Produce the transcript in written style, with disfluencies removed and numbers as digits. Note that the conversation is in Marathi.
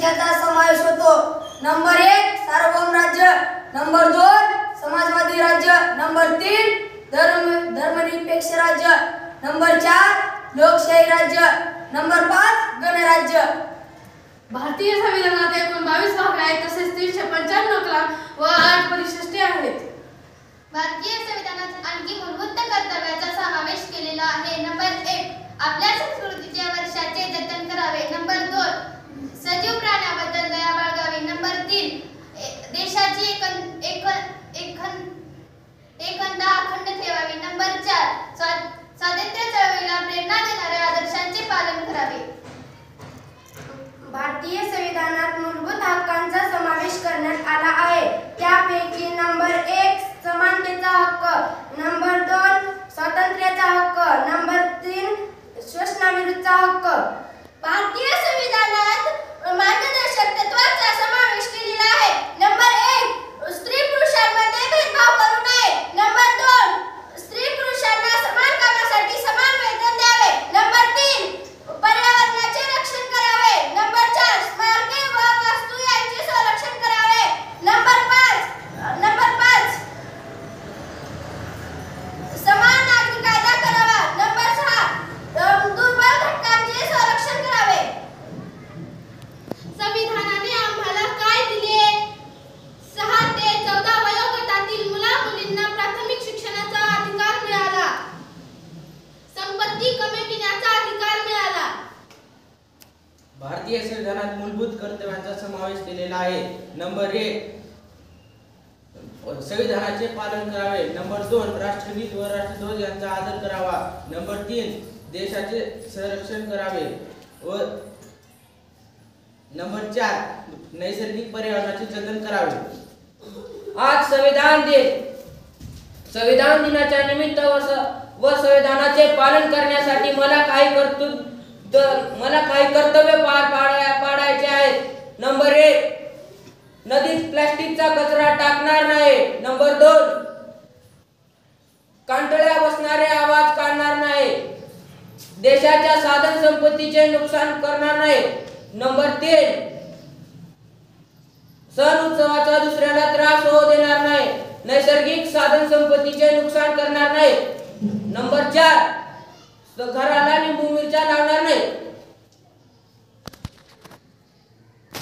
पक्षाचा समावेश होतो. नंबर 1 सार्वभौम राज्य, नंबर 2 समाजवादी राज्य, नंबर 3 धर्मनिरपेक्ष राज्य, नंबर 4 लोकशाही राज्य, नंबर 5 गणराज्य. भारतीय संविधानात एकूण 22 भाग आहेत, तसेच 395 कलम व 8 परिशिष्टे आहेत. भारतीय संविधानात आणखी मूलभूत कर्तव्याचा समावेश केलेला आहे. नंबर 1 आपल्या संस्कृतीच्या वर्षाचे जतन करावे. नंबर 2 सजीव प्राण्याबद्दल दया बाळगावी. नंबर 3 देशाची एकंदा अखंड ठेवावी. नंबर 4 स्वातंत्र्य चळवळीला प्रेरणा देणाऱ्या आदर्शांचे पालन करावे. भारतीय संविधानात मूलभूत हक्कांचा समावेश करण्यात आला आहे. त्यापैकी नंबर 1 समानतेचा हक्क, नंबर 2 स्वातंत्र्याचा हक्क, नंबर 3 शोषणाविरुद्धचा हक्क. भारतीय संविधानात मार्गदर्शक तत्त्वांचा समावेश केलेला आहे. नंबर 1 स्त्री पुरुषांमध्ये भेदभाव करू नये. नंबर 2 स्त्री पुरुषांना समान कामासाठी समान वेतन द्यावे. नंबर 3 पर्यावरणाचे रक्षण करावे. नंबर 4 स्मारके व वास्तू यांचे संरक्षण करावे. नंबर 5 समान नागरी कायदा करावा. नंबर 6 दुर्बल घटकांचे संरक्षण करावे. संविधानाने आम्हाला काय दिले? 6 ते 14 वयोगटातील मुला-मुलींना प्राथमिक शिक्षणाचा अधिकार मिळाला. संपत्ती कमी पिण्याचा अधिकार मिळाला. भारतीय संविधानात मूलभूत कर्तव्यांचा समावेश केलेला आहे. नंबर 1 संविधानाचे पालन करावे. नंबर 2 राष्ट्रगीत व राष्ट्रध्वज यांचा आदर करावा. नंबर 3 देशाचे संरक्षण करावे व नंबर 4 नैसर्गिक पर्यावरणाचे जतन करावे. आज संविधान दिन. संविधान दिनाच्या निमित्त व संविधानाचे पालन करण्यासाठी मला काही कर्तव्य पाडायचे आहेत. नंबर 1 नदीत प्लास्टिकचा कचरा टाकणार नाही. नंबर 2 कांटळ्या बसणारे आवाज काढणार नाही. देशाच्या साधन संपत्तीचे नुकसान करणार नाही. नंबर 3 सण उत्सवाचा दुसऱ्याला त्रास होऊ देणार नाही. नैसर्गिक साधन संपत्तीचे नुकसान करणार नाही. नंबर 4 घराला लिंबू